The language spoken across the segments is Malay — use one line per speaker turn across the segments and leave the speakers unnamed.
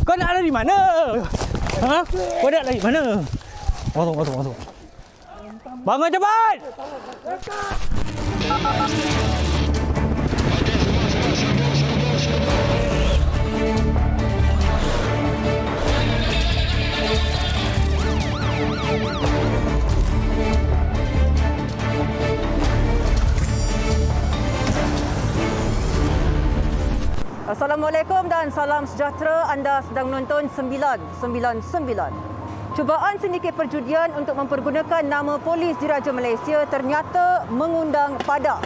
Kau nak lari mana? Ha? Kau nak lari mana? Tunggu. Bangun cepat!
Assalamualaikum dan salam sejahtera. Anda sedang menonton 999. Cubaan sindiket perjudian untuk mempergunakan nama polis diraja Malaysia ternyata mengundang pada.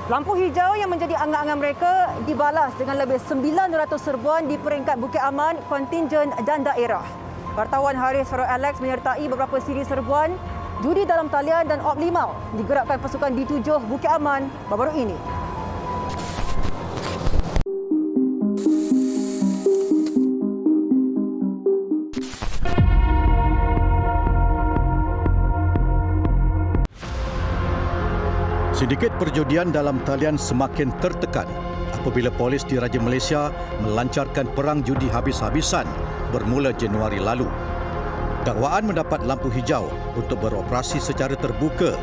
Lampu hijau yang menjadi angan-angan mereka dibalas dengan lebih 900 serbuan di peringkat Bukit Aman, kontingen dan daerah. Wartawan Haris Farouk Alex menyertai beberapa siri serbuan judi dalam talian dan op limau digerakkan pasukan D7 Bukit Aman baru-baru ini.
Sindiket perjudian dalam talian semakin tertekan apabila polis diraja Malaysia melancarkan perang judi habis-habisan bermula Januari lalu. Dakwaan mendapat lampu hijau untuk beroperasi secara terbuka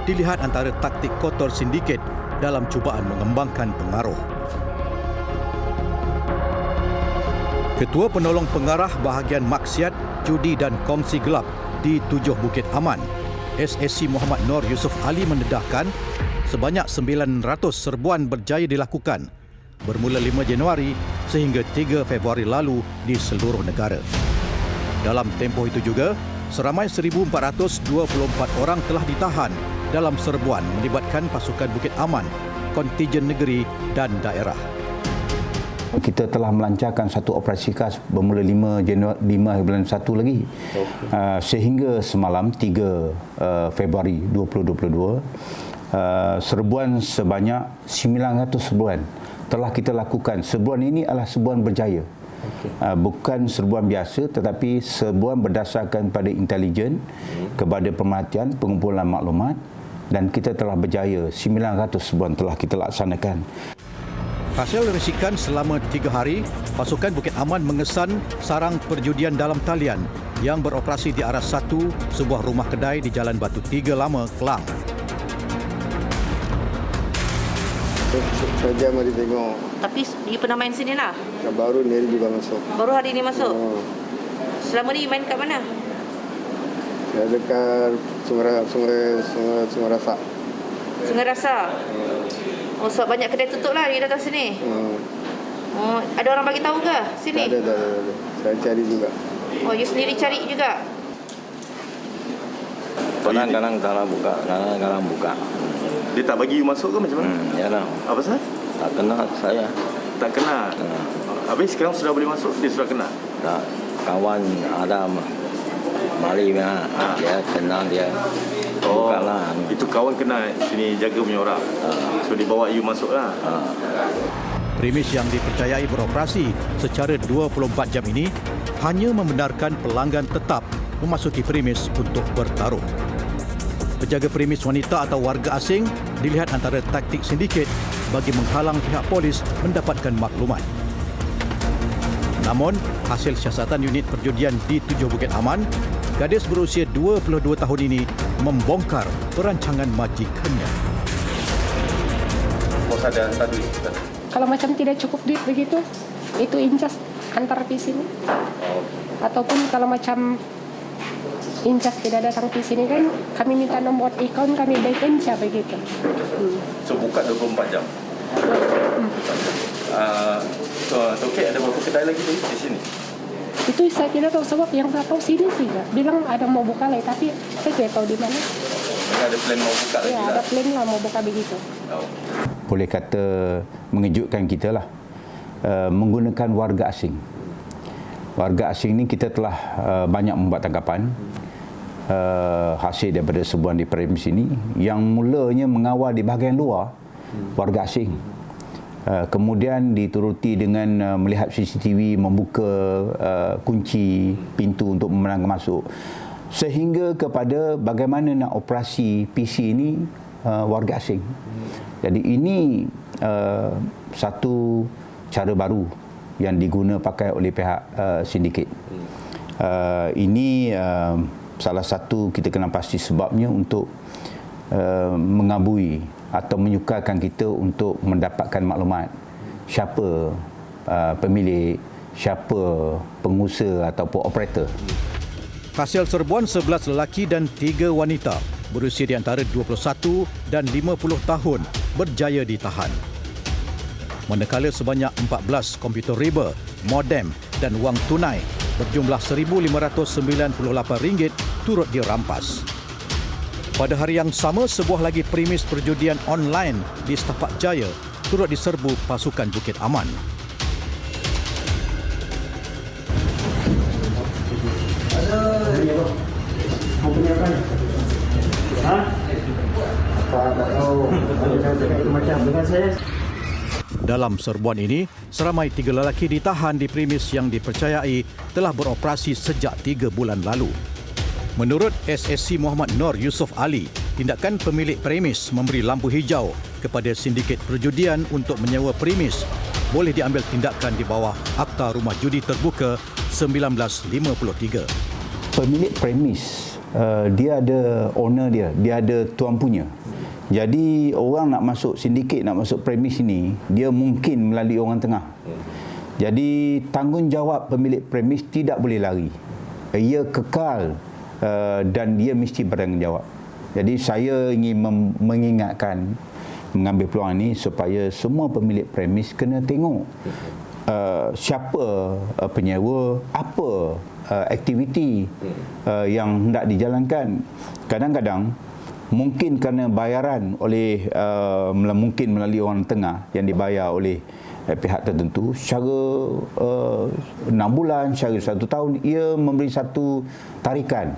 dilihat antara taktik kotor sindiket dalam cubaan mengembangkan pengaruh. Ketua Penolong Pengarah Bahagian Maksiat, Judi dan Kongsi Gelap di 7 Bukit Aman, SSC Muhammad Nur Yusof Ali mendedahkan sebanyak 900 serbuan berjaya dilakukan bermula 5 Januari sehingga 3 Februari lalu di seluruh negara. Dalam tempoh itu juga, seramai 1,424 orang telah ditahan dalam serbuan melibatkan pasukan Bukit Aman, kontingen negeri dan daerah.
Kita telah melancarkan satu operasi khas bermula 5 bulan 1 lagi. Sehingga semalam 3 Februari 2022, serbuan sebanyak 900 serbuan telah kita lakukan. Serbuan ini adalah serbuan berjaya. Bukan serbuan biasa tetapi serbuan berdasarkan pada intelijen, kepada pemerhatian, pengumpulan maklumat, dan kita telah berjaya. 900 serbuan telah kita laksanakan.
Hasil risikan selama 3 hari, pasukan Bukit Aman mengesan sarang perjudian dalam talian yang beroperasi di arah 1 sebuah rumah kedai di Jalan Batu Tiga Lama, Kelang.
Saja mari tengok.
Tapi you pernah main sini lah?
Baru ni hari juga masuk.
Baru hari ini masuk?
Oh.
Selama ni main kat mana?
Saya dekat Sungai Rasa.
Sungai Rasa? Oh, so banyak kedai tutup lah you datang sini? Oh, ada orang bagi tahu ke sini?
Tak ada. Saya cari juga.
Oh, you sendiri cari juga?
Kadang-kadang buka.
Dia tak bagi you masuk ke macam mana?
Ya lah.
Apa sah?
Tak kenal saya.
Tak kenal. Habis sekarang sudah boleh masuk, dia sudah kenal.
Tak. Kawan ada mari dia kenal dia. Bukanlah.
Itu kawan kenal sini jaga punya orang. So dia bawa you masuk lah.
Premis yang dipercayai beroperasi secara 24 jam ini hanya membenarkan pelanggan tetap memasuki premis untuk bertaruh. Penjaga premis wanita atau warga asing dilihat antara taktik sindiket bagi menghalang pihak polis mendapatkan maklumat. Namun, hasil siasatan unit perjudian di 7 Bukit Aman, gadis berusia 22 tahun ini membongkar perancangan majikannya.
Bos ada hantar duit.
Kalau macam tidak cukup duit begitu, itu incas antar di sini. Ataupun kalau macam incas tidak datang di sini kan, kami minta nomor account kami by Enca begitu.
So buka 24 jam. Okey, ada berapa kedai lagi di sini?
Itu saya tidak tahu sebab yang saya tahu sini sih, bilang ada mau buka lagi, tapi saya tidak tahu di mana.
Ada plan mau buka lagi
ya,
lah.
ada plan lah mau buka begitu.
Boleh kata mengejutkan kita lah. Menggunakan warga asing. Warga asing ni kita telah banyak membuat tangkapan hasil daripada sebuah di premis ini yang mulanya mengawal di bahagian luar warga asing. Kemudian dituruti dengan melihat CCTV, membuka kunci pintu untuk memenangkan masuk, sehingga kepada bagaimana nak operasi PC ini warga asing. Jadi ini satu cara baru yang diguna pakai oleh pihak sindiket. Ini salah satu kita kena pasti sebabnya untuk mengabui atau menyukarkan kita untuk mendapatkan maklumat siapa pemilik, siapa pengusaha ataupun operator.
Hasil serbuan 11 lelaki dan 3 wanita berusia di antara 21 dan 50 tahun berjaya ditahan. Manakala sebanyak 14 komputer riba, modem dan wang tunai berjumlah RM1,598 turut dirampas. Pada hari yang sama, sebuah lagi premis perjudian online di Setapak Jaya turut diserbu pasukan Bukit Aman. Dalam serbuan ini, seramai 3 lelaki ditahan di premis yang dipercayai telah beroperasi sejak 3 bulan lalu. Menurut SSC Muhammad Nor Yusof Ali, tindakan pemilik premis memberi lampu hijau kepada sindiket perjudian untuk menyewa premis boleh diambil tindakan di bawah Akta Rumah Judi Terbuka 1953.
Pemilik premis, dia ada owner dia ada tuan punya. Jadi orang nak masuk sindiket, nak masuk premis ini, dia mungkin melalui orang tengah. Jadi tanggungjawab pemilik premis tidak boleh lari. Ia kekal dan dia mesti bertanggungjawab. Jadi saya ingin mengingatkan, mengambil peluang ini supaya semua pemilik premis kena tengok siapa penyewa, apa aktiviti yang hendak dijalankan. Kadang-kadang mungkin kerana bayaran oleh mungkin melalui orang tengah yang dibayar oleh pihak tertentu secara 6 bulan, secara 1 tahun, ia memberi satu tarikan.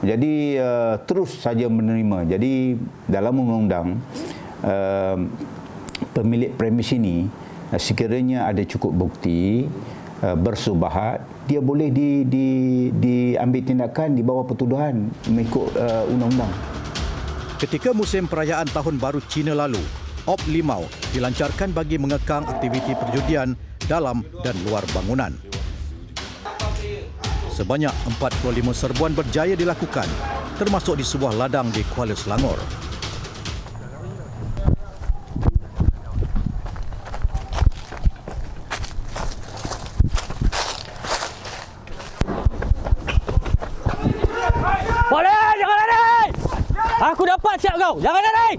Jadi terus saja menerima. Jadi dalam undang-undang pemilik premis ini sekiranya ada cukup bukti bersubahat, dia boleh diambil tindakan di bawah pertuduhan mengikut undang-undang.
Ketika musim perayaan Tahun Baru Cina lalu, Op Limau dilancarkan bagi mengekang aktiviti perjudian dalam dan luar bangunan. Sebanyak 45 serbuan berjaya dilakukan, termasuk di sebuah ladang di Kuala Selangor.
Boleh, jangan lari! Aku dapat siap kau. Jangan lari!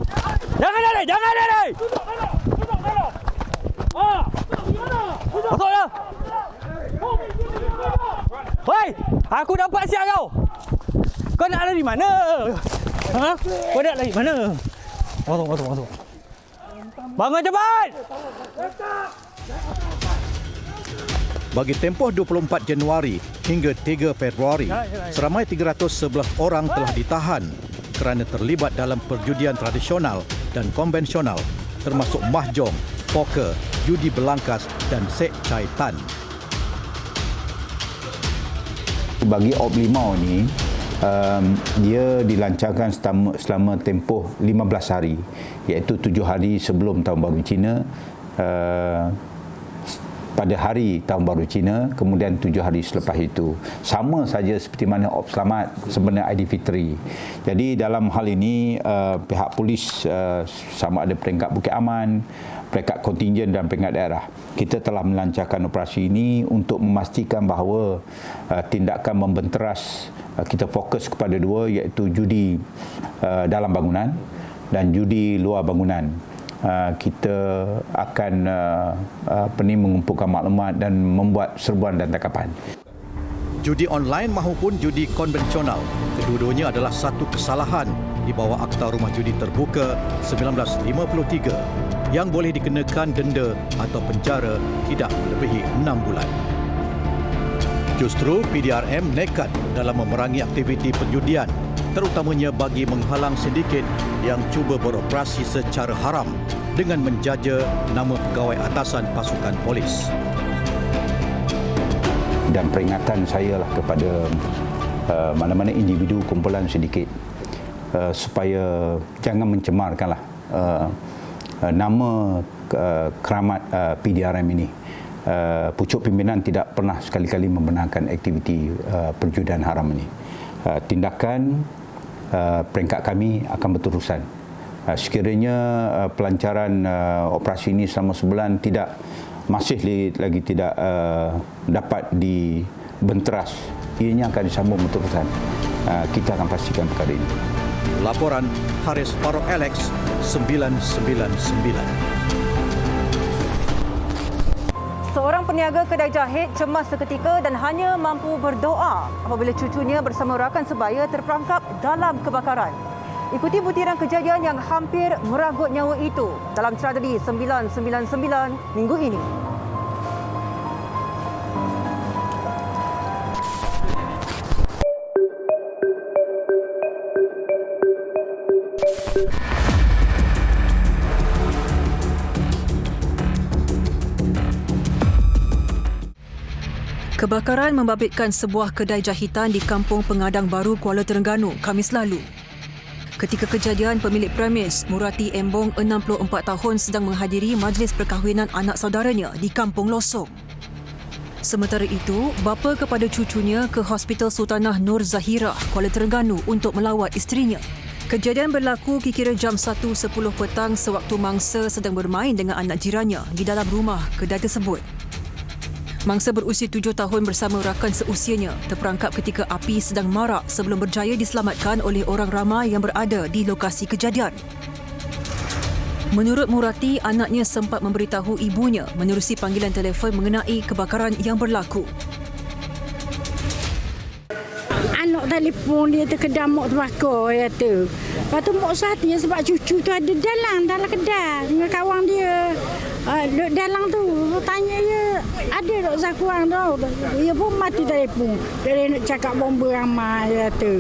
Jangan lari! Jangan lari! Masuklah! Hei! Aku dapat siap kau. Kau nak lari mana? Ha? Kau nak lari mana? Masuk. Bangun cepat!
Bagi tempoh 24 Januari hingga 3 Februari, seramai 311 orang telah ditahan kerana terlibat dalam perjudian tradisional dan konvensional termasuk mahjong, poker, judi belangkas dan sek caitan.
Bagi Op Limau ni, dia dilancarkan selama tempoh 15 hari, iaitu 7 hari sebelum Tahun Baru Cina, pada hari Tahun Baru Cina, kemudian 7 hari selepas itu. Sama saja seperti mana Op Selamat sebenarnya Aidilfitri. Jadi dalam hal ini pihak polis sama ada peringkat Bukit Aman, peringkat kontingen dan peringkat daerah, kita telah melancarkan operasi ini untuk memastikan bahawa tindakan membenteras kita fokus kepada dua, iaitu judi dalam bangunan dan judi luar bangunan. Kita akan mengumpulkan maklumat dan membuat serbuan dan tangkapan.
Judi online maupun judi konvensional, kedua-duanya adalah satu kesalahan di bawah Akta Rumah Judi Terbuka 1953 yang boleh dikenakan denda atau penjara tidak melebihi 6 bulan. Justru PDRM nekat dalam memerangi aktiviti perjudian, terutamanya bagi menghalang sindiket yang cuba beroperasi secara haram dengan menjaja nama pegawai atasan pasukan polis.
Dan peringatan saya lah kepada mana-mana individu kumpulan sindiket supaya jangan mencemarkanlah nama keramat PDRM ini pucuk pimpinan tidak pernah sekali-kali membenarkan aktiviti perjudian haram ini. Tindakan peringkat kami akan berterusan. Sekiranya pelancaran operasi ini selama sebulan masih lagi tidak dapat dibenteras, ianya akan disambung berterusan. Kita akan pastikan perkara ini.
Laporan Haris Farouk Alex 999.
Seorang peniaga kedai jahit cemas seketika dan hanya mampu berdoa apabila cucunya bersama rakan sebaya terperangkap dalam kebakaran. Ikuti butiran kejadian yang hampir meranggut nyawa itu dalam tragedi 999 minggu ini.
Kebakaran membabitkan sebuah kedai jahitan di Kampung Pengadang Baru, Kuala Terengganu, Khamis lalu. Ketika kejadian, pemilik premis, Murati Embong, 64 tahun, sedang menghadiri majlis perkahwinan anak saudaranya di Kampung Losong. Sementara itu, bapa kepada cucunya ke Hospital Sultanah Nur Zahirah, Kuala Terengganu untuk melawat isterinya. Kejadian berlaku kira jam 1.10 petang sewaktu mangsa sedang bermain dengan anak jirannya di dalam rumah kedai tersebut. Mangsa berusia 7 tahun bersama rakan seusianya terperangkap ketika api sedang marak sebelum berjaya diselamatkan oleh orang ramai yang berada di lokasi kejadian. Menurut Murati, anaknya sempat memberitahu ibunya menerusi panggilan telefon mengenai kebakaran yang berlaku.
Anak telefon dia terkedam mak terbakar kata. Lepas tu mak satu sebab cucu tu ada dalam kedai dengan kawan dia. Dalam tu tanya dia ada tak zakuang tu. Dia pun mati telefon. Dia nak cakap bomba ramai kata.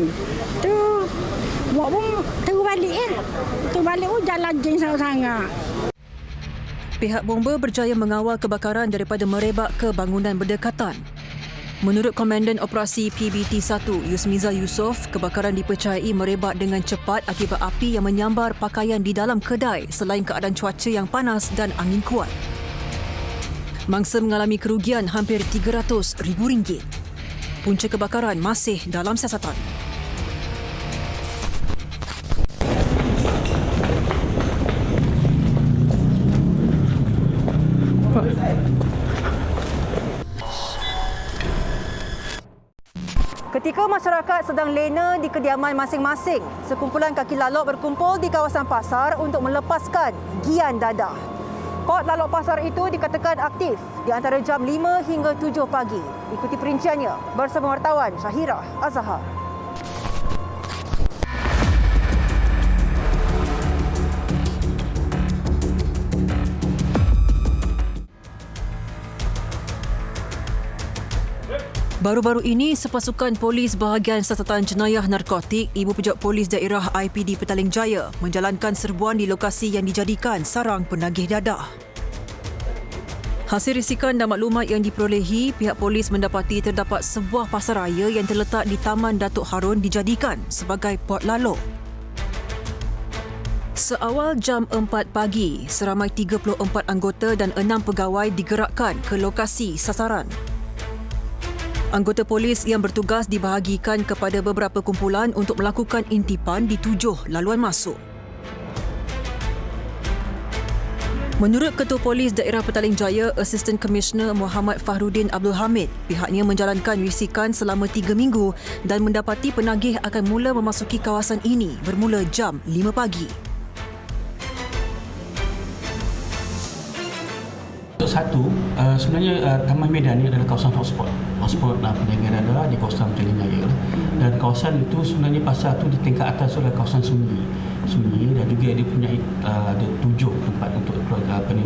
Tu mak pun terus balik Terus balik pun jalan jeng sangat-sangat.
Pihak bomba berjaya mengawal kebakaran daripada merebak ke bangunan berdekatan. Menurut Komandan Operasi PBT-1 Yusmiza Yusof, kebakaran dipercayai merebak dengan cepat akibat api yang menyambar pakaian di dalam kedai selain keadaan cuaca yang panas dan angin kuat. Mangsa mengalami kerugian hampir RM300,000. Punca kebakaran masih dalam siasatan.
Ketika masyarakat sedang lena di kediaman masing-masing, sekumpulan kaki lalok berkumpul di kawasan pasar untuk melepaskan gian dadah. Kod lalok pasar itu dikatakan aktif di antara jam 5 hingga 7 pagi. Ikuti perinciannya bersama wartawan Syahirah Azhar.
Baru-baru ini, sepasukan polis bahagian siasatan jenayah narkotik Ibu Pejabat Polis Daerah IPD Petaling Jaya menjalankan serbuan di lokasi yang dijadikan sarang penagih dadah. Hasil risikan dan maklumat yang diperolehi, pihak polis mendapati terdapat sebuah pasaraya yang terletak di Taman Datuk Harun dijadikan sebagai port lalok. Seawal jam 4 pagi, seramai 34 anggota dan 6 pegawai digerakkan ke lokasi sasaran. Anggota polis yang bertugas dibahagikan kepada beberapa kumpulan untuk melakukan intipan di 7 laluan masuk. Menurut Ketua Polis Daerah Petaling Jaya, Assistant Commissioner Muhammad Fahrudin Abdul Hamid, pihaknya menjalankan risikan selama 3 minggu dan mendapati penagih akan mula memasuki kawasan ini bermula jam 5 pagi.
Untuk satu, sebenarnya Taman Medan ini adalah kawasan hotspot. Hotspot perniagaan adalah di kawasan Petaling Jaya. Dan kawasan itu sebenarnya pasar itu di tingkat atas adalah kawasan sunyi dan juga dia punya ada 7 tempat untuk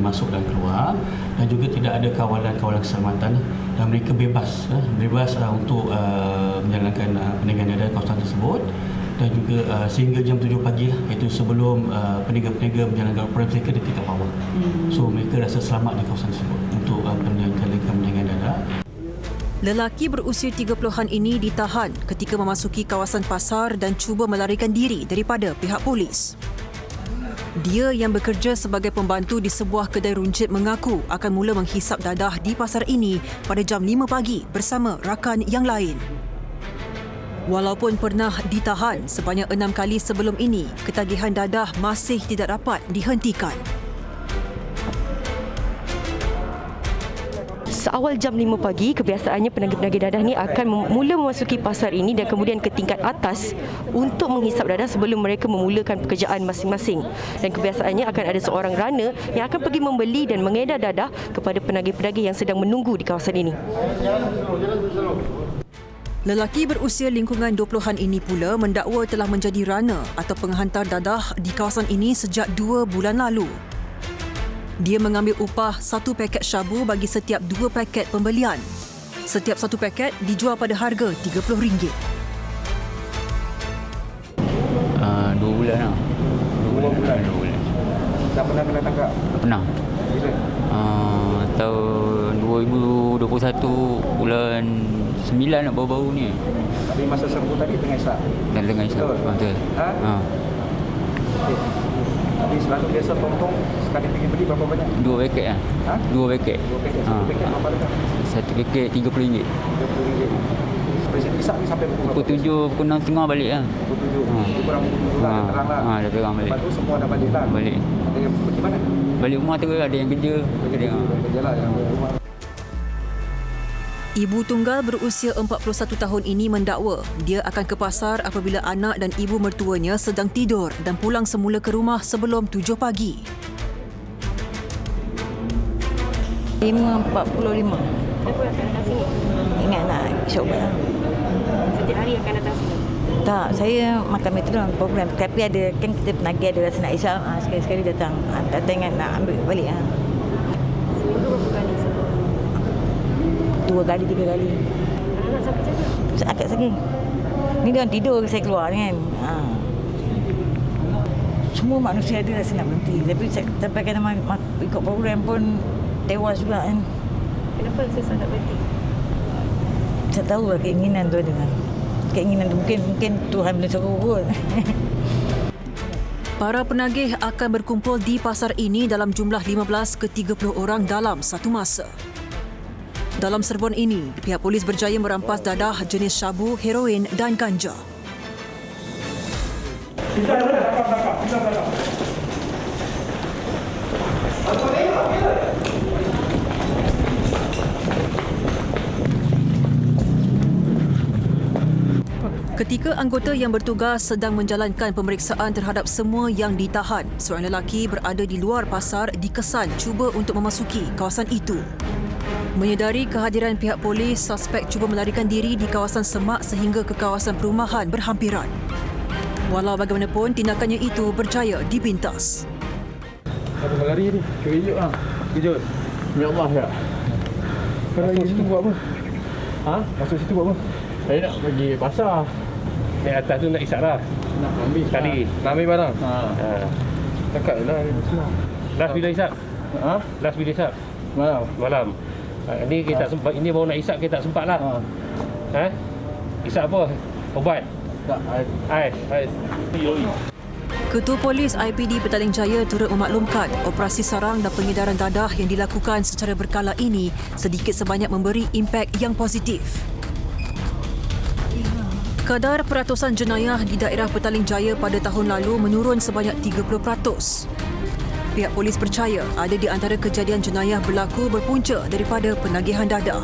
masuk dan keluar, dan juga tidak ada kawalan keselamatan dan mereka bebas untuk menjalankan perniagaan di kawasan tersebut. Dan juga sehingga jam 7 pagi lah, iaitu sebelum peniaga-peniaga menjalankan operasi mereka di tingkat bawah. So mereka rasa selamat di kawasan tersebut untuk menjalankan perniagaan dadah.
Lelaki berusia 30-an ini ditahan ketika memasuki kawasan pasar dan cuba melarikan diri daripada pihak polis. Dia yang bekerja sebagai pembantu di sebuah kedai runcit mengaku akan mula menghisap dadah di pasar ini pada jam 5 pagi bersama rakan yang lain. Walaupun pernah ditahan sebanyak 6 kali sebelum ini, ketagihan dadah masih tidak dapat dihentikan.
Seawal jam 5 pagi, kebiasaannya penagih-penagih dadah ni akan mula memasuki pasar ini dan kemudian ke tingkat atas untuk menghisap dadah sebelum mereka memulakan pekerjaan masing-masing. Dan kebiasaannya akan ada seorang runner yang akan pergi membeli dan mengedar dadah kepada penagih-penagih yang sedang menunggu di kawasan ini.
Lelaki berusia lingkungan 20-an ini pula mendakwa telah menjadi runner atau penghantar dadah di kawasan ini sejak 2 bulan lalu. Dia mengambil upah 1 paket syabu bagi setiap 2 paket pembelian. Setiap 1 paket dijual pada harga RM30.
2 bulan lah. 2 bulan.
Dah pernah kena tangkap?
Pernah.
Bila?
Tahun 2021 bulan 9 baru-baru ni.
Tapi masa serbu tadi tengah isap?
Tengah isap. Betul.
Ha? Okay. Tapi selalu biasa tong-tong sekali pergi beli berapa banyak?
2 paket lah.
Ha?
2 paket.
2 paket. 1 paket berapa harga?
1 paket RM30.
RM30. Presiden isap ni sampai pukul
Pukul 7, pukul 6.30 balik lah.
Pukul 7. Itu kurang pukul 7 lah, dah terang lah.
Dah terang balik.
Lepas tu semua dah balik lah.
Balik.
Ada yang pergi mana?
Balik rumah tu ada yang kerja.
Kerja lah yang rumah.
Ibu tunggal berusia 41 tahun ini mendakwa dia akan ke pasar apabila anak dan ibu mertuanya sedang tidur dan pulang semula ke rumah sebelum 7 pagi.
5.45. Ingat nak syok lah.
Setiap hari akan datang sini?
Tak, saya makan metron program. Tapi ada, kan kita penagih ada rasa nak isap. Sekali-sekali datang. Datang ingat nak ambil balik.
Seminggu berapa kali?
2 kali, 3 kali.
Anak siapa jaga?
Akak saking. Ni dia orang tidur saya keluar kan. Semua manusia ada rasa nak berhenti. Tapi sampai kena ikut program pun tewas juga kan.
Kenapa susah nak berhenti?
Saya tahu lah keinginan tu ada. Keinginan tu mungkin Tuhan boleh suruh kot.
Para penagih akan berkumpul di pasar ini dalam jumlah 15 ke 30 orang dalam satu masa. Dalam serbuan ini, pihak polis berjaya merampas dadah jenis syabu, heroin dan ganja. Ketika anggota yang bertugas sedang menjalankan pemeriksaan terhadap semua yang ditahan, seorang lelaki berada di luar pasar dikesan cuba untuk memasuki kawasan itu. Menyedari kehadiran pihak polis, suspek cuba melarikan diri di kawasan semak sehingga ke kawasan perumahan berhampiran. Walau bagaimanapun, tindakannya itu berjaya dipintas.
Apa lari ni? Kejut lah. Kejut. Ya Allah ya. Kau lagi situ buat apa? Ha? Masuk situ buat apa? Saya nak pergi pasar. Naik atas tu nak isap lah. Nak ambil sekali. Nak ambil barang? Cakap je lah. Last bila isap? Last bila isap? Malam. Ini kita sempat, ini baru nak isap kita tak sempat lah. Isap apa? Ubat? Tak, air.
Ketua Polis IPD Petaling Jaya turut memaklumkan operasi sarang dan pengedaran dadah yang dilakukan secara berkala ini sedikit sebanyak memberi impak yang positif. Kadar peratusan jenayah di daerah Petaling Jaya pada tahun lalu menurun sebanyak 30%. Pihak polis percaya ada di antara kejadian jenayah berlaku berpunca daripada penagihan dadah.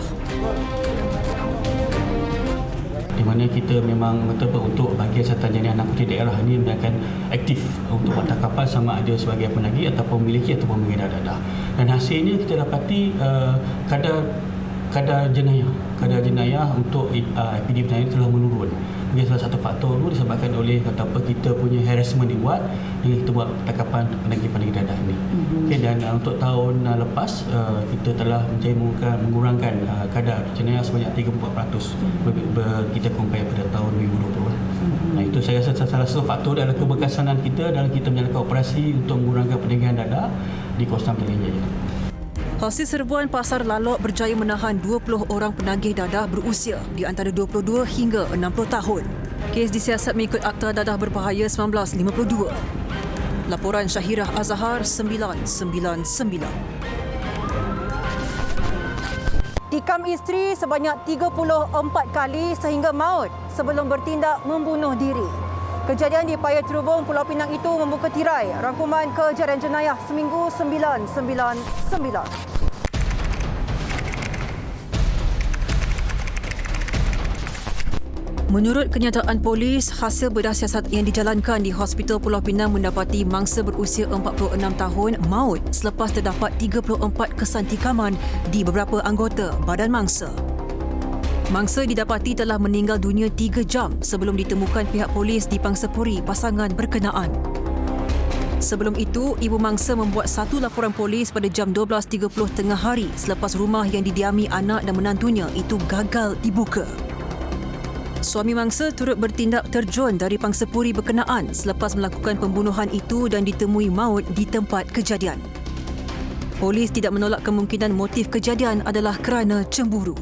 Di mana kita memang betul-betul untuk bahagian Siasatan Jenayah Narkotik Daerah ini akan aktif untuk pentangkapan sama ada sebagai penagih ataupun memiliki ataupun mengedar dadah. Dan hasilnya kita dapati kadar jenayah untuk IPD Petaling telah menurun. Mungkin salah satu faktor itu disebabkan oleh kita punya harassment dibuat dengan kita buat pentangkapan penagih-penagih dadah ini. Okay, dan untuk tahun lepas kita telah menjadi mengurangkan kadar jenayah sebanyak 34% kita compare pada tahun 2020. Nah, itu saya rasa salah satu faktor adalah keberkesanan kita dalam kita menjalankan operasi untuk mengurangkan penagihan dadah di kawasan Petaling Jaya.
Hasil serbuan Pasar Lalok berjaya menahan 20 orang penagih dadah berusia di antara 22 hingga 60 tahun. Kes disiasat mengikut Akta Dadah Berbahaya 1952. Laporan Syahirah Azhar 999.
Tikam isteri sebanyak 34 kali sehingga maut sebelum bertindak membunuh diri. Kejadian di Paya Terubung, Pulau Pinang itu membuka tirai rangkuman kejadian jenayah Seminggu 999.
Menurut kenyataan polis, hasil bedah siasat yang dijalankan di Hospital Pulau Pinang mendapati mangsa berusia 46 tahun maut selepas terdapat 34 kesan tikaman di beberapa anggota badan mangsa. Mangsa didapati telah meninggal dunia 3 jam sebelum ditemukan pihak polis di pangsapuri pasangan berkenaan. Sebelum itu, ibu mangsa membuat satu laporan polis pada jam 12.30 tengah hari selepas rumah yang didiami anak dan menantunya itu gagal dibuka. Suami mangsa turut bertindak terjun dari pangsapuri berkenaan selepas melakukan pembunuhan itu dan ditemui maut di tempat kejadian. Polis tidak menolak kemungkinan motif kejadian adalah kerana cemburu.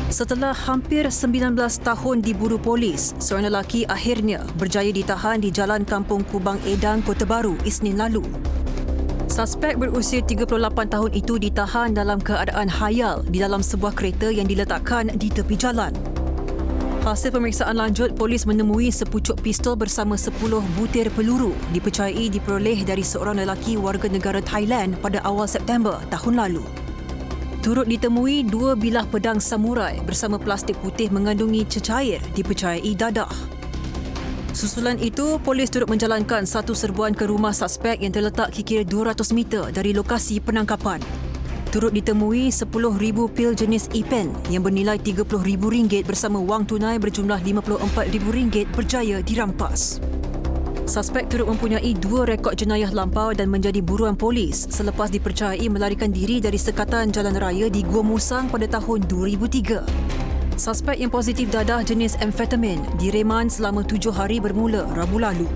Setelah hampir 19 tahun diburu polis, seorang lelaki akhirnya berjaya ditahan di Jalan Kampung Kubang Edang, Kota Baru, Isnin lalu. Suspek berusia 38 tahun itu ditahan dalam keadaan hayal di dalam sebuah kereta yang diletakkan di tepi jalan. Hasil pemeriksaan lanjut, polis menemui sepucuk pistol bersama 10 butir peluru dipercayai diperoleh dari seorang lelaki warga negara Thailand pada awal September tahun lalu. Turut ditemui 2 bilah pedang samurai bersama plastik putih mengandungi cecair dipercayai dadah. Susulan itu, polis turut menjalankan satu serbuan ke rumah suspek yang terletak kira-kira 200 meter dari lokasi penangkapan. Turut ditemui 10,000 pil jenis E-pen yang bernilai RM30,000 bersama wang tunai berjumlah RM54,000 berjaya dirampas. Suspek turut mempunyai 2 rekod jenayah lampau dan menjadi buruan polis selepas dipercayai melarikan diri dari sekatan jalan raya di Gua Musang pada tahun 2003. Suspek yang positif dadah jenis amfetamin direman selama 7 hari bermula Rabu lalu.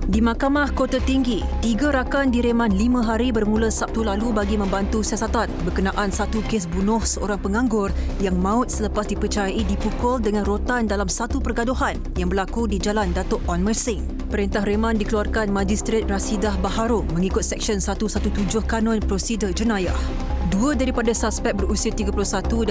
Di Mahkamah Kota Tinggi, 3 rakan direman 5 hari bermula Sabtu lalu bagi membantu siasatan berkenaan satu kes bunuh seorang penganggur yang maut selepas dipercayai dipukul dengan rotan dalam satu pergaduhan yang berlaku di Jalan Datuk On Mersing. Perintah reman dikeluarkan Magistret Rasidah Baharom mengikut Seksyen 117 Kanun Prosedur Jenayah. 2 daripada suspek berusia 31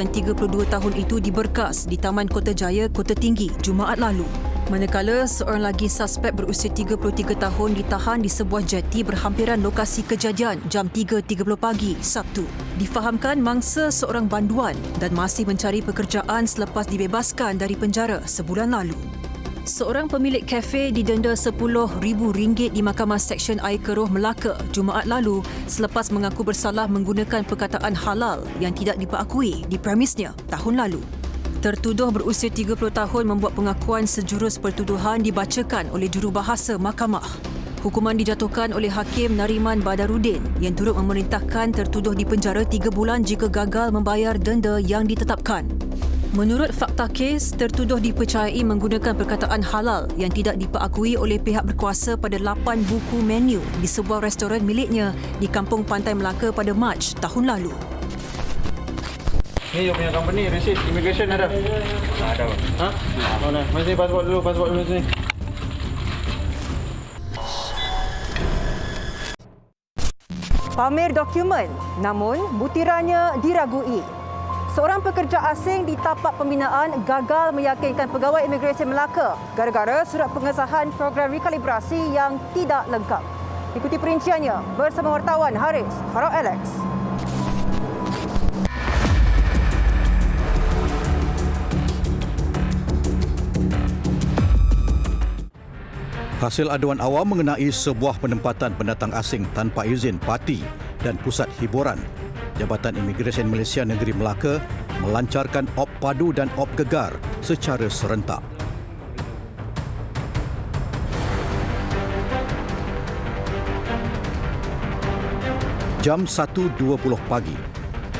dan 32 tahun itu diberkas di Taman Kota Jaya, Kota Tinggi, Jumaat lalu. Manakala seorang lagi suspek berusia 33 tahun ditahan di sebuah jeti berhampiran lokasi kejadian jam 3.30 pagi Sabtu. Difahamkan mangsa seorang banduan dan masih mencari pekerjaan selepas dibebaskan dari penjara sebulan lalu. Seorang pemilik kafe didenda RM10,000 di Mahkamah Seksyen Air Keruh Melaka Jumaat lalu selepas mengaku bersalah menggunakan perkataan halal yang tidak diperakui di premisnya tahun lalu. Tertuduh berusia 30 tahun membuat pengakuan sejurus pertuduhan dibacakan oleh jurubahasa mahkamah. Hukuman dijatuhkan oleh Hakim Nariman Badarudin yang turut memerintahkan tertuduh dipenjara 3 bulan jika gagal membayar denda yang ditetapkan. Menurut fakta kes, tertuduh dipercayai menggunakan perkataan halal yang tidak diperakui oleh pihak berkuasa pada 8 buku menu di sebuah restoran miliknya di Kampung Pantai Melaka pada Mac tahun lalu.
Ni you punya company, receipt, immigration ada? Ada. Ha? Mana? Mesti pasport dulu sini.
Pamer dokumen, namun butirannya diragui. Seorang pekerja asing di tapak pembinaan gagal meyakinkan pegawai imigresen Melaka gara-gara surat pengesahan program rekalibrasi yang tidak lengkap. Ikuti perinciannya bersama wartawan Haris Farah Alex.
Hasil aduan awam mengenai sebuah penempatan pendatang asing tanpa izin parti dan pusat hiburan. Jabatan Imigresen Malaysia Negeri Melaka melancarkan op padu dan op gegar secara serentak. Jam 1.20 pagi,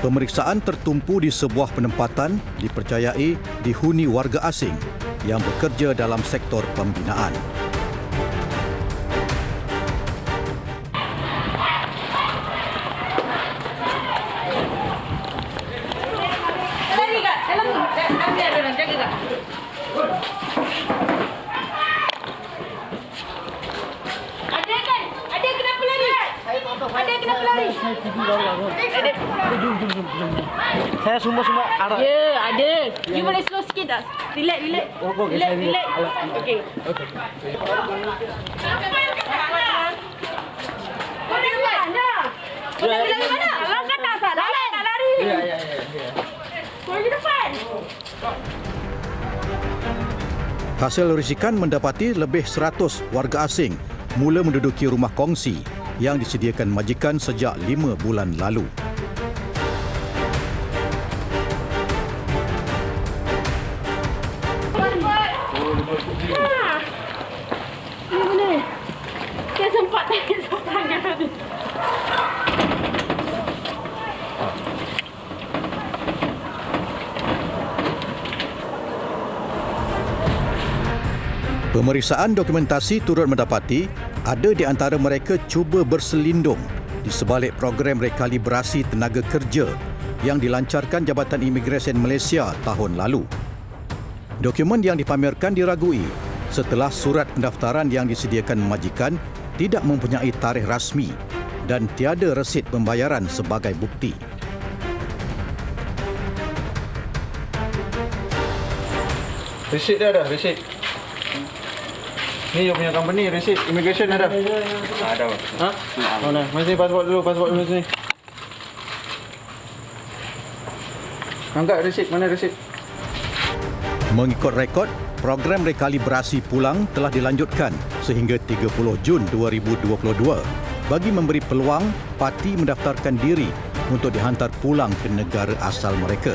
pemeriksaan tertumpu di sebuah penempatan dipercayai dihuni warga asing yang bekerja dalam sektor pembinaan.
saya pergi baru. Jom. Saya semua arah.
Ya, ada. You boleh slow sikit tak? Relax. Relax. Okey. Boleh mana? Langkah tak salah. Tak lari.
Ya.
Pergi depan.
Hasil risikan mendapati lebih 100 warga asing mula menduduki rumah kongsi yang disediakan majikan sejak 5 bulan lalu.
Boleh. Saya sempat tarik tangan tadi.
Pemeriksaan dokumentasi turut mendapati ada di antara mereka cuba berselindung di sebalik program rekalibrasi tenaga kerja yang dilancarkan Jabatan Imigresen Malaysia tahun lalu. Dokumen yang dipamerkan diragui setelah surat pendaftaran yang disediakan majikan tidak mempunyai tarikh rasmi dan tiada resit pembayaran sebagai bukti.
Resit dia ada, resit. Ni you punya company, resit immigration ada? Ada. Ha? Mana? Mari pasport dulu sini. Angkat resit, mana resit?
Mengikut rekod, program rekalibrasi pulang telah dilanjutkan sehingga 30 Jun 2022 bagi memberi peluang parti mendaftarkan diri untuk dihantar pulang ke negara asal mereka.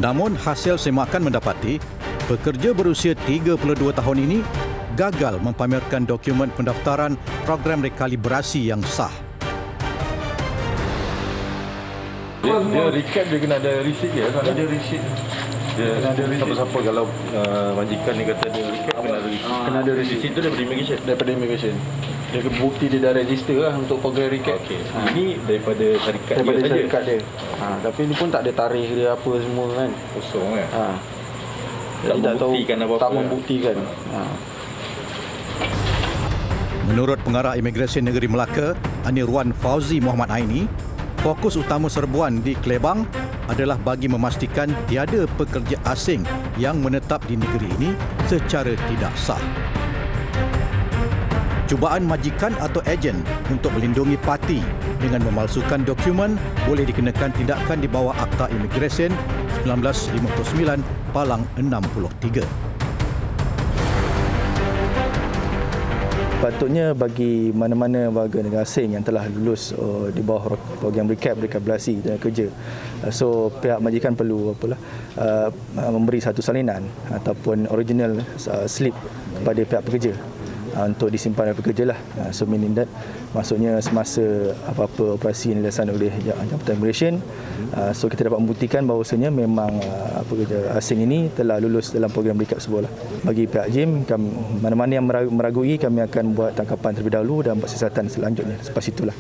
Namun hasil semakan mendapati pekerja berusia 32 tahun ini gagal mempamerkan dokumen pendaftaran program rekalibrasi yang sah.
Dia recap dia kena ada receipt dia. Ada receipt. Dia siapa-siapa kalau majikan ni kata dia recap kena ada receipt. Receipt tu daripada immigration. Daripada immigration. Dia bukti dia dah register lah untuk program recap. Okey. Ini daripada syarikat dia saja. Syarikat dia. Tapi ni pun tak ada tarikh dia apa semua kan. Kosong kan. Tak membuktikan apa-apa. Tak membuktikan.
Menurut Pengarah Imigresen Negeri Melaka, Anirwan Fauzi Muhammad Aini, fokus utama serbuan di Klebang adalah bagi memastikan tiada pekerja asing yang menetap di negeri ini secara tidak sah. Cubaan majikan atau ejen untuk melindungi parti dengan memalsukan dokumen boleh dikenakan tindakan di bawah Akta Imigresen 1959 Palang 63.
Patutnya bagi mana-mana warga negara asing yang telah lulus di bawah program rekalibrasi tenaga kerja, so pihak majikan perlu memberi satu salinan ataupun original slip kepada pihak pekerja untuk disimpan oleh pekerja lah. So meaning that maksudnya semasa apa-apa operasi yang dilaksanakan oleh Jabatan Immigration, so kita dapat membuktikan bahawasanya memang pekerja asing ini telah lulus dalam program recap tersebut lah. Bagi pihak JIM, mana-mana yang meragui, kami akan buat tangkapan terlebih dahulu dan buat siasatan selanjutnya selepas itulah.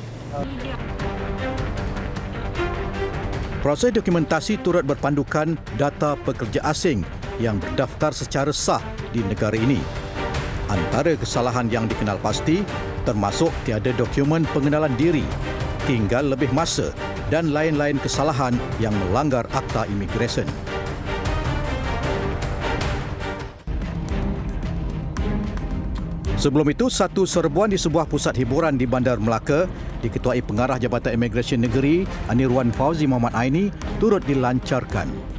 Proses dokumentasi turut berpandukan data pekerja asing yang berdaftar secara sah di negara ini. Antara kesalahan yang dikenal pasti termasuk tiada dokumen pengenalan diri, tinggal lebih masa dan lain-lain kesalahan yang melanggar Akta Imigresen. Sebelum itu, satu serbuan di sebuah pusat hiburan di Bandar Melaka diketuai Pengarah Jabatan Imigresen Negeri Anirwan Fauzi Muhammad Aini turut dilancarkan.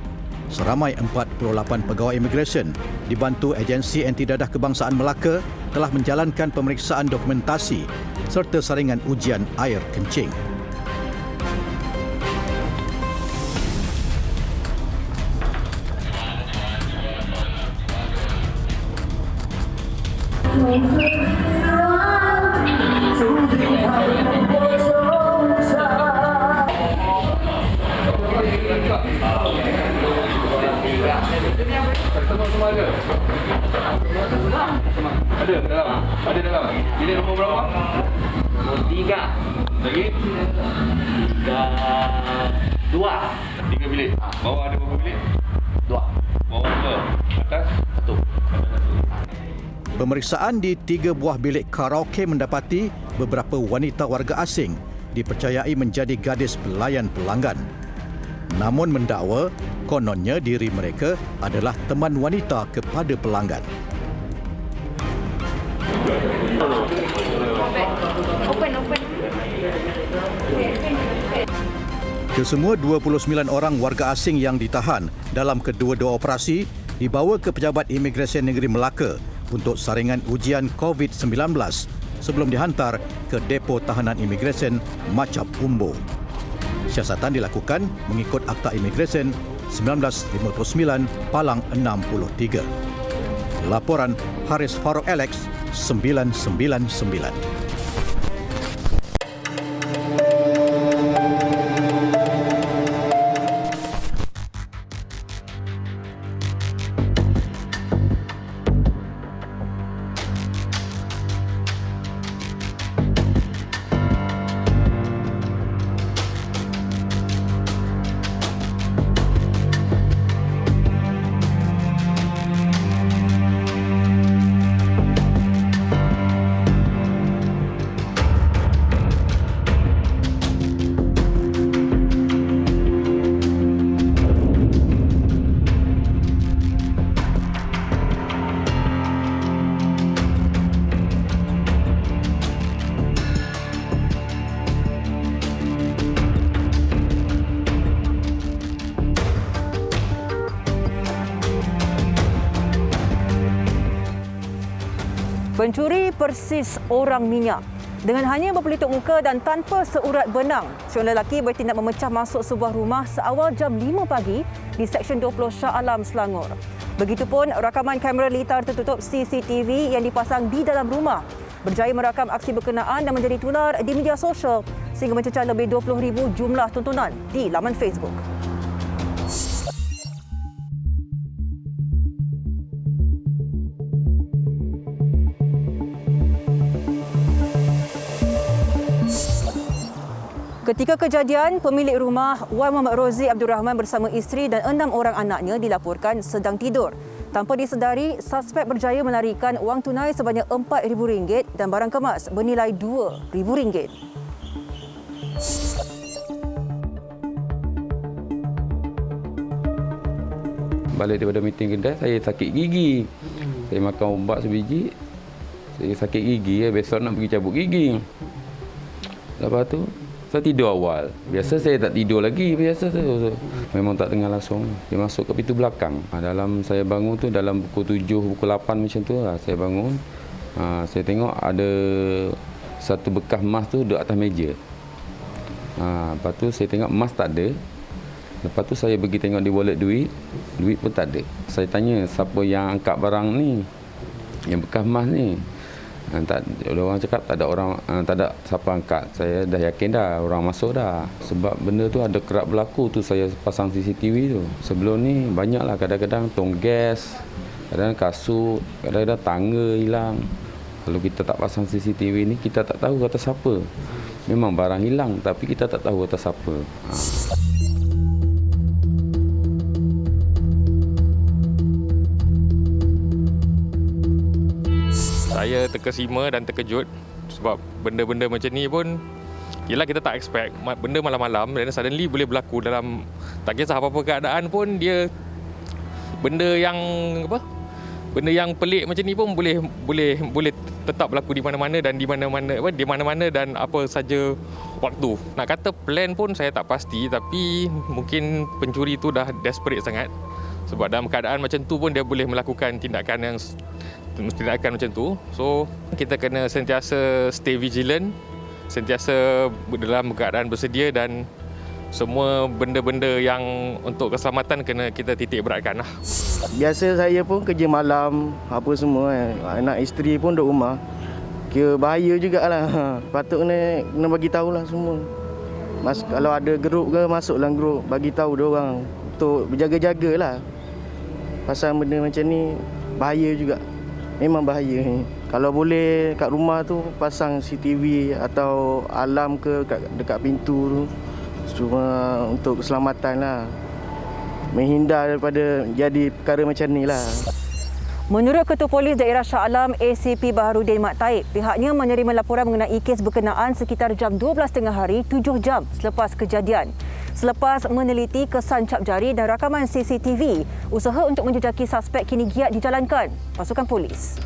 Seramai 48 pegawai imigresen dibantu Agensi Anti Dadah Kebangsaan Melaka telah menjalankan pemeriksaan dokumentasi serta saringan ujian air kencing.
Ada dalam. Bilik nombor berapa?
Nombor 3.
Lagi?
2.
3 bilik. Bawah ada berapa bilik?
2.
Bawah berapa? Atas?
1.
Pemeriksaan di 3 buah bilik karaoke mendapati beberapa wanita warga asing dipercayai menjadi gadis pelayan pelanggan. Namun mendakwa kononnya diri mereka adalah teman wanita kepada pelanggan. Kesemua 29 orang warga asing yang ditahan dalam kedua-dua operasi dibawa ke Pejabat Imigresen Negeri Melaka untuk saringan ujian COVID-19 sebelum dihantar ke depo tahanan imigresen Macap Umbo. Siasatan dilakukan mengikut Akta Imigresen 1959 Palang 63. Laporan Haris Farouk Alex 999.
Pencuri persis orang minyak. Dengan hanya berpelitup muka dan tanpa seurat benang, seorang lelaki bertindak memecah masuk sebuah rumah seawal jam 5 pagi di Seksyen 20 Shah Alam, Selangor. Begitupun rakaman kamera litar tertutup CCTV yang dipasang di dalam rumah berjaya merakam aksi berkenaan dan menjadi tular di media sosial sehingga mencecah lebih 20,000 jumlah tontonan di laman Facebook. Ketika kejadian, pemilik rumah Wan Muhammad Rozi Abdul Rahman bersama isteri dan 6 orang anaknya dilaporkan sedang tidur. Tanpa disedari, suspek berjaya melarikan wang tunai sebanyak RM4,000 dan barang kemas bernilai RM2,000.
Balik daripada meeting kedai, saya sakit gigi. Saya makan ubat sebiji, saya sakit gigi. Besok nak pergi cabut gigi. Lepas tu, saya tidur awal. Biasa saya tak tidur lagi. Biasa tu. Memang tak dengar langsung. Dia masuk ke pintu belakang. Dalam saya bangun tu dalam pukul 7, pukul 8 macam tu lah. Saya bangun. Saya tengok ada satu bekas emas tu duduk atas meja. Lepas tu saya tengok emas tak ada. Lepas tu saya pergi tengok di wallet duit. Duit pun tak ada. Saya tanya siapa yang angkat barang ni. Yang bekas emas ni. Orang cakap tak ada siapa angkat. Saya dah yakin dah orang masuk dah. Sebab benda tu ada kerap berlaku tu saya pasang CCTV tu. Sebelum ni banyaklah kadang-kadang tong gas, kadang-kadang kasut, kadang-kadang tangga hilang. Kalau kita tak pasang CCTV ni kita tak tahu kata siapa. Memang barang hilang tapi kita tak tahu kata siapa.
Saya terkesima dan terkejut sebab benda-benda macam ni pun yelah kita tak expect benda malam-malam dan suddenly boleh berlaku dalam tak kisah apa-apa keadaan pun dia benda yang pelik macam ni pun boleh tetap berlaku di mana-mana dan apa saja waktu. Nak kata plan pun saya tak pasti tapi mungkin pencuri tu dah desperate sangat sebab dalam keadaan macam tu pun dia boleh melakukan tindakan macam tu. So kita kena sentiasa stay vigilant, sentiasa dalam keadaan bersedia dan semua benda-benda yang untuk keselamatan kena kita titik beratkan lah.
Biasa saya pun kerja malam apa semua anak isteri pun duduk rumah. Kira bahaya jugalah. Patutnya kena bagi tahulah semua. Kalau ada geruk ke masuk dalam geruk, bagi tahu dia orang untuk berjaga-jagalah. Pasal benda macam ni bahaya juga. Memang bahaya. Kalau boleh kat rumah tu pasang CCTV atau alarm ke dekat pintu tu. Cuma untuk keselamatan lah. Menghindar daripada jadi perkara macam ni lah.
Menurut Ketua Polis Daerah Shah Alam ACP Baharudin Mat Taib, pihaknya menerima laporan mengenai kes berkenaan sekitar jam 12.30 hari 7 jam selepas kejadian. Selepas meneliti kesan cap jari dan rakaman CCTV, usaha untuk menjejaki suspek kini giat dijalankan pasukan polis.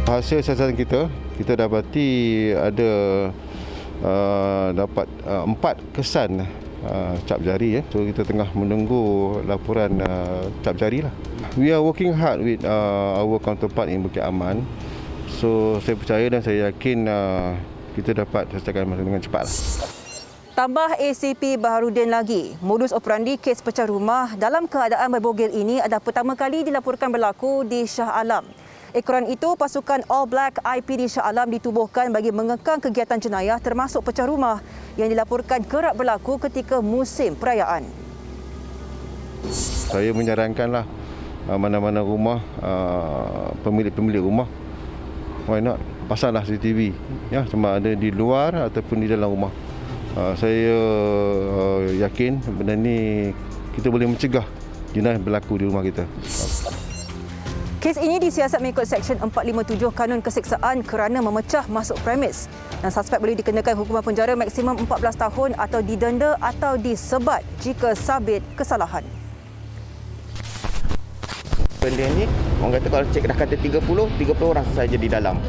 Hasil siasatan kita dapati ada dapat 4 kesan cap jari. So kita tengah menunggu laporan cap jari lah. We are working hard with our counterpart in Bukit Aman. So saya percaya dan saya yakin kita dapat selesaikan dengan cepat lah.
Tambah ACP Baharudin lagi, modus operandi kes pecah rumah dalam keadaan berbogel ini adalah pertama kali dilaporkan berlaku di Shah Alam. Ekoran itu, pasukan All Black IPD Shah Alam ditubuhkan bagi mengekang kegiatan jenayah termasuk pecah rumah yang dilaporkan kerap berlaku ketika musim perayaan.
Saya menyarankanlah mana-mana rumah, pemilik-pemilik rumah, why not pasanglah CCTV, ya, sama ada di luar ataupun di dalam rumah. Saya yakin benda ni kita boleh mencegah jenayah berlaku di rumah kita.
Kes ini disiasat mengikut Seksyen 457 Kanun Keseksaan kerana memecah masuk premis dan suspek boleh dikenakan hukuman penjara maksimum 14 tahun atau didenda atau disebat jika sabit kesalahan.
Benda ni orang kata kalau cek dah kata 30 orang saja di dalam.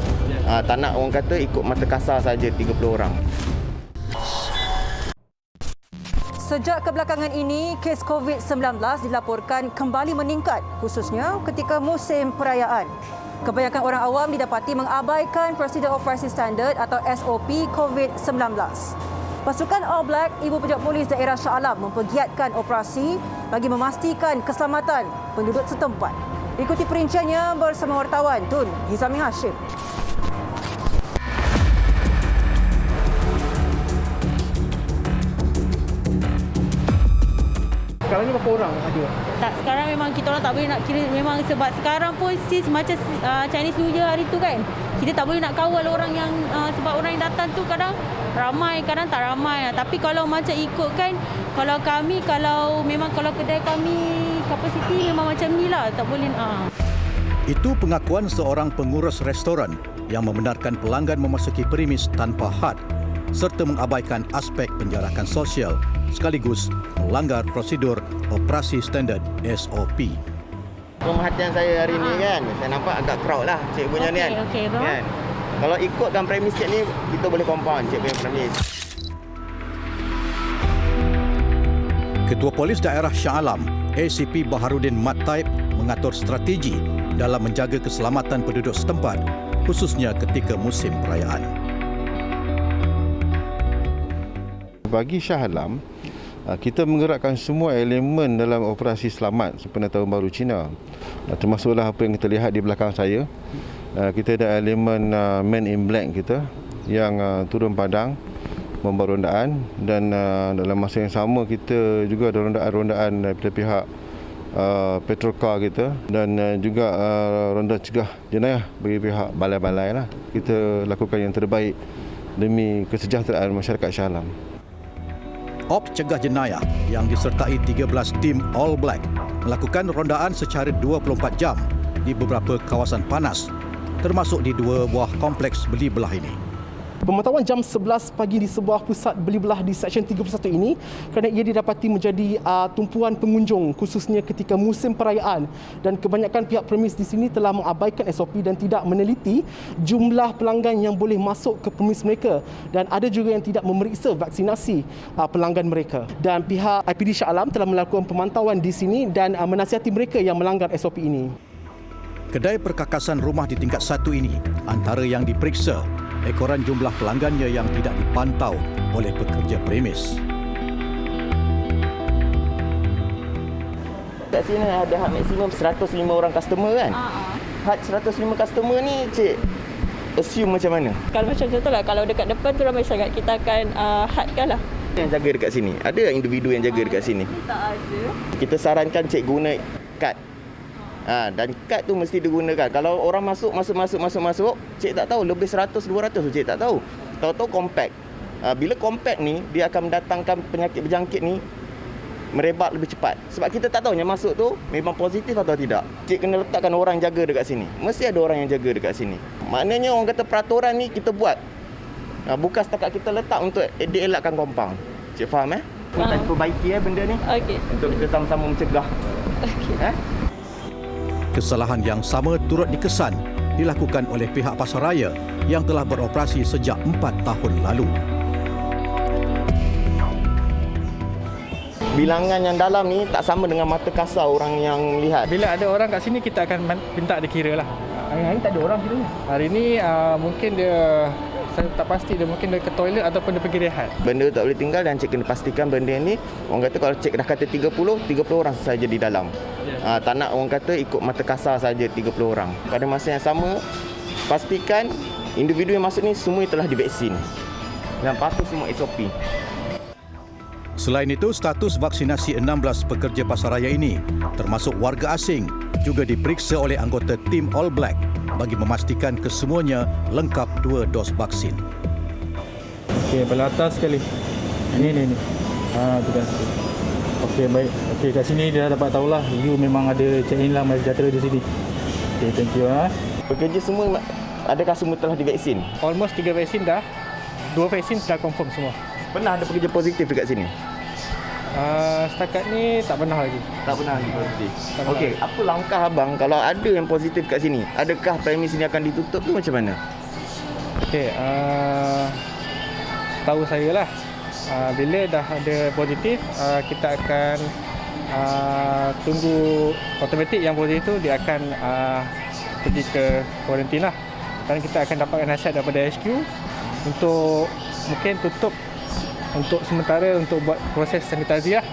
Tak nak orang kata ikut mata kasar saja 30 orang.
Sejak kebelakangan ini, kes COVID-19 dilaporkan kembali meningkat, khususnya ketika musim perayaan. Kebanyakan orang awam didapati mengabaikan prosedur operasi standard atau SOP COVID-19. Pasukan All Black, Ibu Pejabat Polis Daerah Shah Alam mempergiatkan operasi bagi memastikan keselamatan penduduk setempat. Ikuti perinciannya bersama wartawan Tun Hizami Hashim.
Sekarang ni berapa orang ada?
Tak, sekarang memang kita orang tak boleh nak kira, memang sebab sekarang pun macam Chinese New Year hari tu kan. Kita tak boleh nak kawal orang yang sebab orang yang datang tu kadang ramai, kadang tak ramai. Tapi kalau macam ikutkan, kalau kami, kalau memang kalau kedai kami kapasiti memang macam ni lah, tak boleh.
Itu pengakuan seorang pengurus restoran yang membenarkan pelanggan memasuki premis tanpa had serta mengabaikan aspek penjarakan sosial sekaligus melanggar prosedur operasi standard SOP.
Pemerhatian saya hari ni kan, saya nampak agak crowd lah cik punya ni kan. Kan. Kalau ikutkan premis cik ni, kita boleh compound cik punya premis.
Ketua Polis Daerah Shah Alam, ACP Baharudin Mat Taib mengatur strategi dalam menjaga keselamatan penduduk setempat, khususnya ketika musim perayaan.
Bagi Shah Alam, kita menggerakkan semua elemen dalam operasi selamat sempena Tahun Baru Cina. Termasuklah apa yang kita lihat di belakang saya. Kita ada elemen Men in Black kita yang turun padang membuat rondaan dan dalam masa yang sama kita juga ada rondaan-rondaan daripada pihak Petrokar kita dan juga ronda cegah jenayah bagi pihak balai-balai lah. Kita lakukan yang terbaik demi kesejahteraan masyarakat Shah Alam.
Op Cegah Jenayah yang disertai 13 tim All Black melakukan rondaan secara 24 jam di beberapa kawasan panas, termasuk di 2 buah kompleks beli belah ini.
Pemantauan jam 11 pagi di sebuah pusat beli belah di Seksyen 31 ini kerana ia didapati menjadi tumpuan pengunjung khususnya ketika musim perayaan dan kebanyakan pihak premis di sini telah mengabaikan SOP dan tidak meneliti jumlah pelanggan yang boleh masuk ke premis mereka dan ada juga yang tidak memeriksa vaksinasi pelanggan mereka. Dan pihak IPD Shah Alam telah melakukan pemantauan di sini dan menasihati mereka yang melanggar SOP ini.
Kedai perkakasan rumah di tingkat 1 ini antara yang diperiksa ekoran jumlah pelanggannya yang tidak dipantau oleh pekerja premis.
Kat sini ada had maksimum 105 orang customer kan? Had 105 customer ni cik assume macam mana?
Kalau macam contohlah, kalau dekat depan tu ramai sangat, kita akan hadkan lah.
Yang jaga dekat sini? Ada individu yang jaga dekat sini?
Tak ada.
Kita sarankan cik guna kad. Dan kad tu mesti digunakan. Kalau orang masuk, cik tak tahu lebih 100-200 cik tak tahu. Tahu-tahu compact. Bila compact ni, dia akan mendatangkan penyakit berjangkit ni merebak lebih cepat. Sebab kita tak tahu yang masuk tu memang positif atau tidak. Cik kena letakkan orang jaga dekat sini. Mesti ada orang yang jaga dekat sini. Maknanya orang kata peraturan ni kita buat. Bukan setakat kita letak untuk dielakkan kompang. Cik faham Kita perbaiki benda ni. Okey. Untuk kita sama-sama mencegah. Okey.
Kesalahan yang sama turut dikesan dilakukan oleh pihak pasaraya yang telah beroperasi sejak 4 tahun lalu.
Bilangan yang dalam ni tak sama dengan mata kasar orang yang melihat.
Bila ada orang kat sini, kita akan minta dia kira lah. Hari-hari tak ada orang kira. Hari ni mungkin dia, saya tak pasti dia mungkin dia ke toilet ataupun dia pergi rehat.
Benda tak boleh tinggal dan cik kena pastikan benda ni, orang kata kalau cik dah kata 30 orang saja di dalam. Tak nak orang kata ikut mata kasar saja 30 orang. Pada masa yang sama, pastikan individu yang masuk ni semua telah divaksin dan patuh semua SOP.
Selain itu, status vaksinasi 16 pekerja pasaraya ini, termasuk warga asing, juga diperiksa oleh anggota tim All Black bagi memastikan kesemuanya lengkap 2 dos vaksin.
Okey, belah atas sekali. Ini. Tu kan. Okey, baik. Okey, kat sini dia dapat tahulah you memang ada check in lah Malaysia Sejahtera di sini. Okey, thank you.
Pekerja semua, adakah semua telah divaksin?
Almost 3 vaksin dah. 2 vaksin dah confirm semua.
Pernah ada pekerja positif dekat sini?
Setakat ni tak pernah lagi.
Tak pernah lagi positif. Okey, apa langkah abang kalau ada yang positif kat sini? Adakah premis ini akan ditutup ke macam mana?
Okey, tahu saya lah. Bila dah ada positif, kita akan tunggu automatik yang positif tu dia akan pergi ke kuarantin lah. Dan kita akan dapatkan nasihat daripada HQ untuk mungkin tutup untuk sementara untuk buat proses sanitasi lah.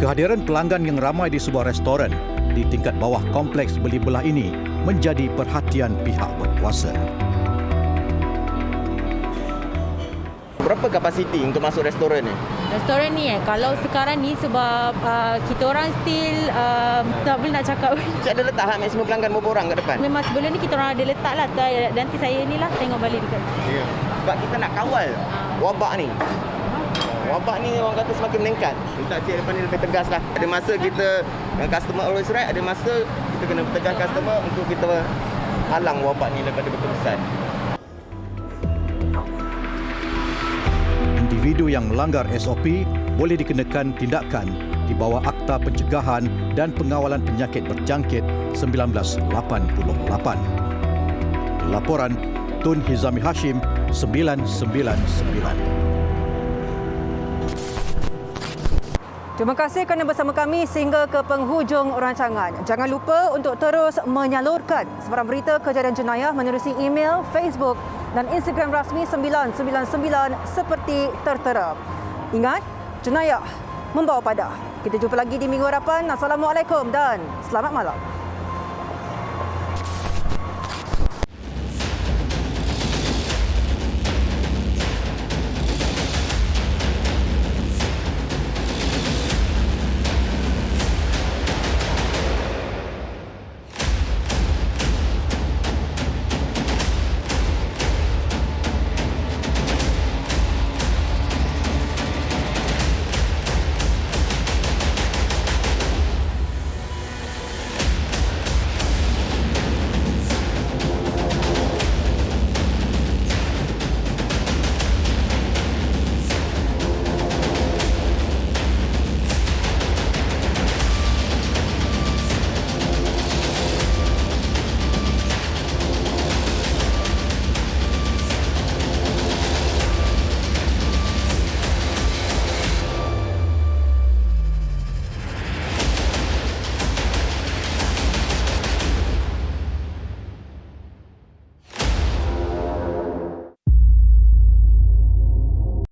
Kehadiran pelanggan yang ramai di sebuah restoran di tingkat bawah kompleks beli belah ini menjadi perhatian pihak berkuasa.
Berapa kapasiti untuk masuk restoran ni?
Restoran ni kalau sekarang ni sebab kita orang still tak boleh nak cakap.
Cik ada letak maksimum pelanggan berapa orang kat depan?
Memang sebelum ni kita orang ada letak lah. Nanti saya ni lah tengok balik dekat.
Ya. Sebab kita nak kawal wabak ni. Wabak ni orang kata semakin meningkat. Minta cik depan ni lebih tegas lah. Ada masa kita yang customer always right, ada masa kita kena tegas customer untuk kita halang wabak ni daripada berterusan.
Individu yang melanggar SOP boleh dikenakan tindakan di bawah Akta Pencegahan dan Pengawalan Penyakit Berjangkit 1988. Laporan Tun Hizami Hashim 999.
Terima kasih kerana bersama kami sehingga ke penghujung rancangan. Jangan lupa untuk terus menyalurkan sebarang berita kejadian jenayah menerusi email, Facebook dan Instagram rasmi 999 seperti tertera. Ingat, jenayah membawa padah. Kita jumpa lagi di minggu hadapan. Assalamualaikum dan selamat malam.